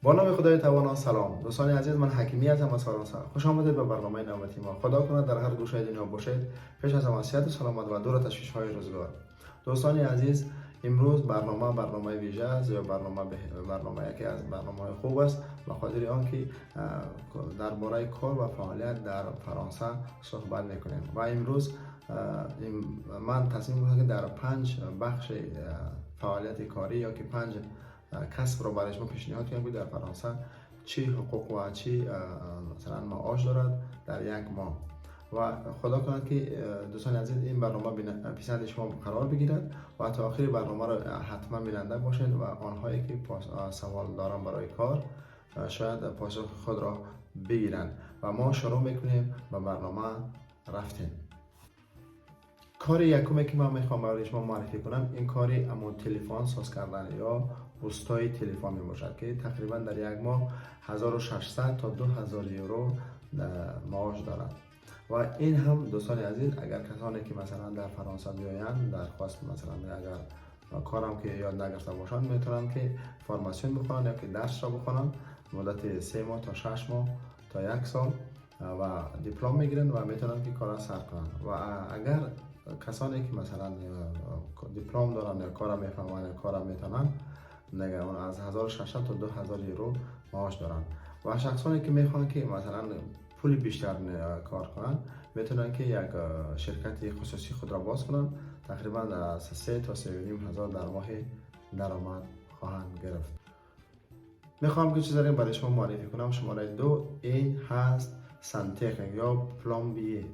با نام خدای توانا. سلام دوستان عزیز، من حکیمی هستم از فرانسه. خوش آمدید به برنامه نوبتی ما. خدا کنه در هر گوشه دنیا باشید. پیش از همه صحت و سلامت و دور تشویش های روزگار. دوستان عزیز، امروز برنامه ویژه است یا برنامه یکی از برنامه خوب است، به خاطر آنکه درباره کار و فعالیت در فرانسه صحبت میکنیم. و امروز من تصمیم گرفتم که در 5 بخش فعالیت کاری یا که 5 کسب رو برای شما پیشنهاد کنم که در فرانسه چی حقوق و چی مثلا معاش دارد در یک ماه. و خدا کند که دوستان عزیز این برنامه پیشنهاد شما قرار بگیرد و تا آخر برنامه رو حتما بیننده باشید و آنهایی که سوال دارن برای کار شاید پاسخ خود را بگیرند. و ما شروع میکنیم به برنامه رفتیم. کار یکمی که من میخوام برای شما معرفی کنم، این کاری اما تلفن ساز کردن یا پستای تلفن می باشد که تقریبا در یک ماه 1600 تا 2000 یورو معاش دارد. و این هم دوستان عزیز، اگر کسانی که مثلا در فرانسه بیایند درخواست مثلا اگر کارم که یاد نگرفته باشند میتونن که فرماسیون بخونن یا که درس را بخونن مدت 3 ماه تا 6 ماه تا 1 سال و دیپلم میگیرن و میتونن که کار سر کنن. و اگر کسانی که مثلا دیپلم دارن یا کار میفهمن یا کار میتونن نگران از 1600 تا 2000 یورو معاش دارن. و شخصانی که میخوان که مثلا پول بیشتر کار کنن میتونن که یک شرکت خصوصی خود را باز کنن، تقریبا از 3 تا 3.5 هزار در ماه درآمد خواهند گرفت. میخوام که چیزی برای شما معرفی کنم. شماره 2 این هست سنتخنیک یا پلمبیه.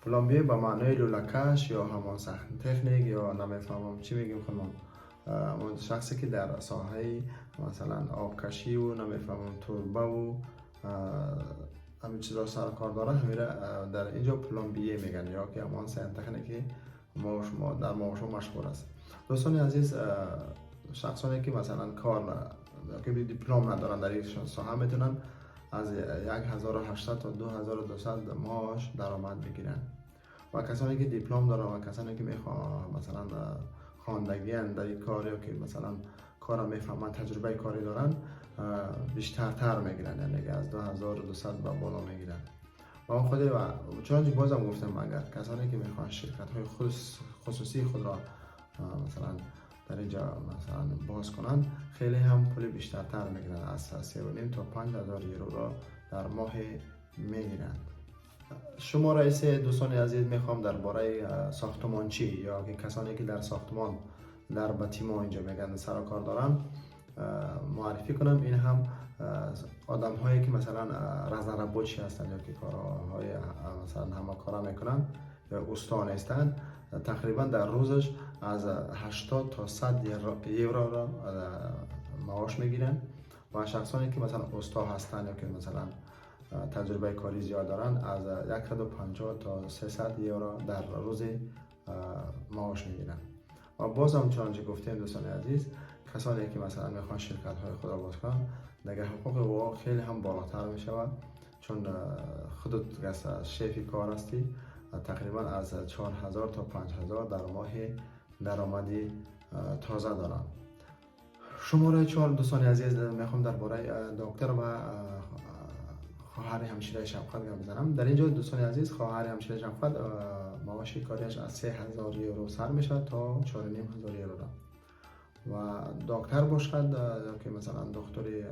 پلمبیه به معنای لولکش یا همان سخن تکنیک یا نمیفهمم چی میگیم خودمون، اون شخصی که در ساحه مثلا آبکشی و نمیفهمم توربه و همین چیزا سر کار داره، همیشه در اینجا پلمبیه میگن یا که همان سخن تکنیکی ما در ما مشهور است. دوستان عزیز، شخصانی که مثلا کار که دیپلم ندارن در یک ساحه میتونن از 1800 تا 2200 معاش درآمد بگیرن. و کسانی که دیپلم دارن و کسانی که میخوان مثلا خواندگی در این کار یا که مثلا کار میفهمن تجربه کاری دارن بیشتر میگیرن، یعنی از 2200 به بالا میگیرن. و اون خود و چون بازم گفتم اگر کسانی که میخوان شرکت های خصوصی خود را مثلا در اینجا مثلا باز کنن خیلی هم پول بیشتر میگیرن، از 3.5 تا 5000 یورو را در ماه میگیرند. شما رئیس دوستان عزیز، میخوام درباره ساختمانچی یا کسانی که در ساختمان در باتیمان اینجا میگن سر کار دارن معرفی کنم. این هم آدم هایی که مثلا رزنربوچی هستند یا که کارهای مثلا همه کارا میکنن یا استان هستند، تقریبا در روزش از 80 تا 100 یورو را معاش میگیرن. و شخصانی که مثلا استا هستند یا که مثلا تجربه کاری زیاد دارن از 150 تا 300 یورو در روز معاش میگیرن. و بازم چنانچه گفتیم دوستان عزیز، کسانی که مثلا میخوان شرکت های خود را باز کنن دیگه حقوق او خیلی هم بالاتر میشود، چون خودت شیفی کار هستی تقریبا از 4000 تا 5000 در ماه درآمدی تازه دارن. شماره 4 دوستان عزیز، میخوام درباره دکتر و خواهر همشیره شفقت گپ بزنم. در اینجا دوستان عزیز، خواهر همشیره شفقت معاش کاریش از 3000 یورو سر میشه تا 4500 یورو را. و دکتر باشد که مثلا دکتری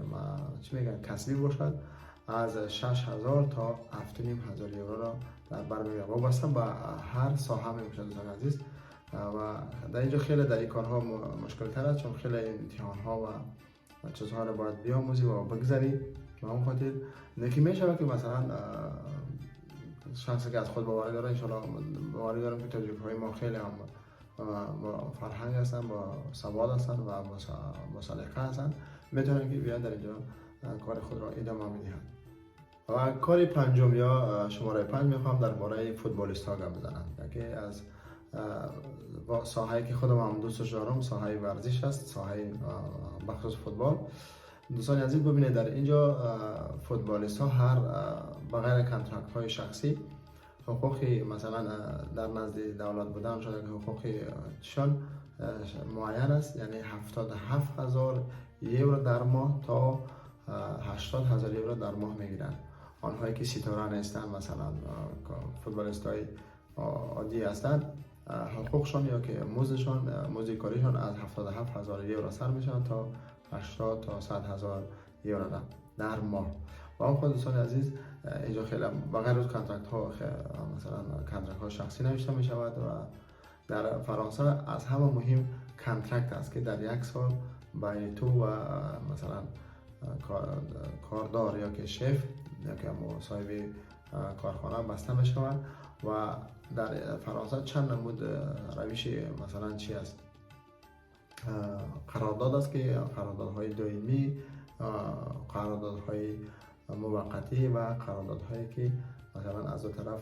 چی میگن کسبی باشد از 6000 تا 7500 یورو را در بر میگیره، وابسته به هر ساحه میشه دوستان عزیز. و در اینجا خیلی در این کارها مشکل تر است، چون خیلی امتحان ها و چیزها رو باید بیاموزی و بگذری. و اون خاطر نکی میشه که مثلا شخصی که از خود باوری داره، انشالله باوری دارم که تجربه های ما خیلی هم با فرهنگ هستن، با سواد هستن و با سلیقه هستن، میتونن که بیان در اینجا کار خود را ادامه میدهند. و کار پنجم یا شماره 5 میخوام درباره فوتبالیست ها گپ بزنم که از ساحه‌ای که خودم هم دوستش دارم، ساحه ورزش است، ساحه بخصوص فوتبال. دوستان عزیز ببینید، در اینجا فوتبالیست ها هر بغیر کنترکت های شخصی حقوقی مثلا در نزد دولت بودن شده که حقوقشان معین است، یعنی 77000 یورو در ماه تا 80,000 یورو در ماه میگیرن. آنهایی که ستاره نیستن، مثلا فوتبالیست های عادی هستند، حقوقشان یا که مزد کاریشان از 77,000 یورو سر میشن تا 80 تا 100,000 یورو در ماه. و اون خود دوستان عزیز، اینجا خیلی بغیر از کانترکت ها، مثلا کانترکت ها شخصی نوشته می شود و در فرانسه از همه مهم کانترکت است که در یک سال بین تو و مثلا کاردار یا که شف یا که صاحب کارخانه بسته می شود. و در فرانسه چند نمود روش مثلا چی است؟ قرارداد است که قراردادهای دائمی، قراردادهای موقتی و قراردادهایی که مثلا از دو طرف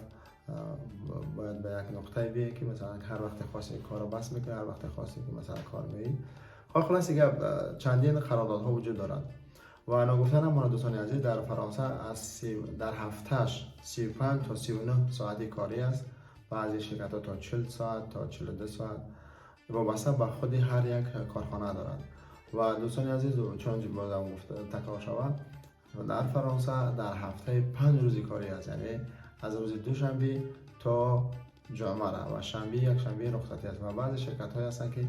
باید به یک نقطه بیه که مثلا هر وقت خاصی کار رو بس میکنه، هر وقت خاصی که مثلا کار میگی. خلاص دیگه چندین قراردادها وجود دارد. و انا گفتنم من دوستان عزیز، در فرانسه در هفتهش 35 تا 39 ساعتی کاری است. بعضی شرکت ها تا 40 ساعت تا 42 ساعت وابسته به خود هر یک کارخانه دارد. و دوستان عزیز، چون بازم گفته تکرار شود، در فرانسه در هفته 5 روزی کاری است، یعنی از روز دوشنبه تا جمعه و شنبه یک شنبه رخصتی است. و بعضی شرکت های هستند که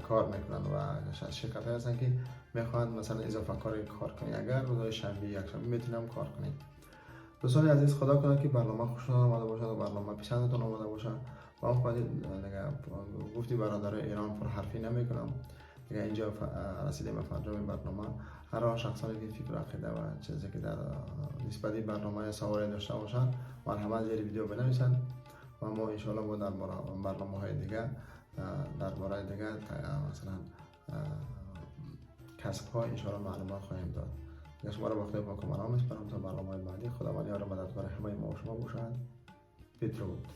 کار میکنن و شرکت های هستند که میخوان مثلا اضافه کار کنی، اگر روز شنبه یک شنبه میتونم کار کنیم. دوستان عزیز، خدا کنه که برنامه خوشتون آمده باشد و برنامه پسندتون آمده باشد. و اون خواهد گفتی برادر ایران پر حرفی نمی کنم دیگه. اینجا رسیدیم به انجام برنامه. هر شخصانی که فکر عقیده و چیزی که در نسبت برنامه سوال داشته باشند مرحمت زیر ویدیو بنویسند و ما ان شاء الله در برنامه‌های دیگه درباره دیگه مثلا کسب ها ان شاء الله معلومات خواهیم داد. شما را بخیر پاک و مرام میسپارم تا برنامه بعدی. خداوند یار و مددگار همه ما و شما باشد. بدرود.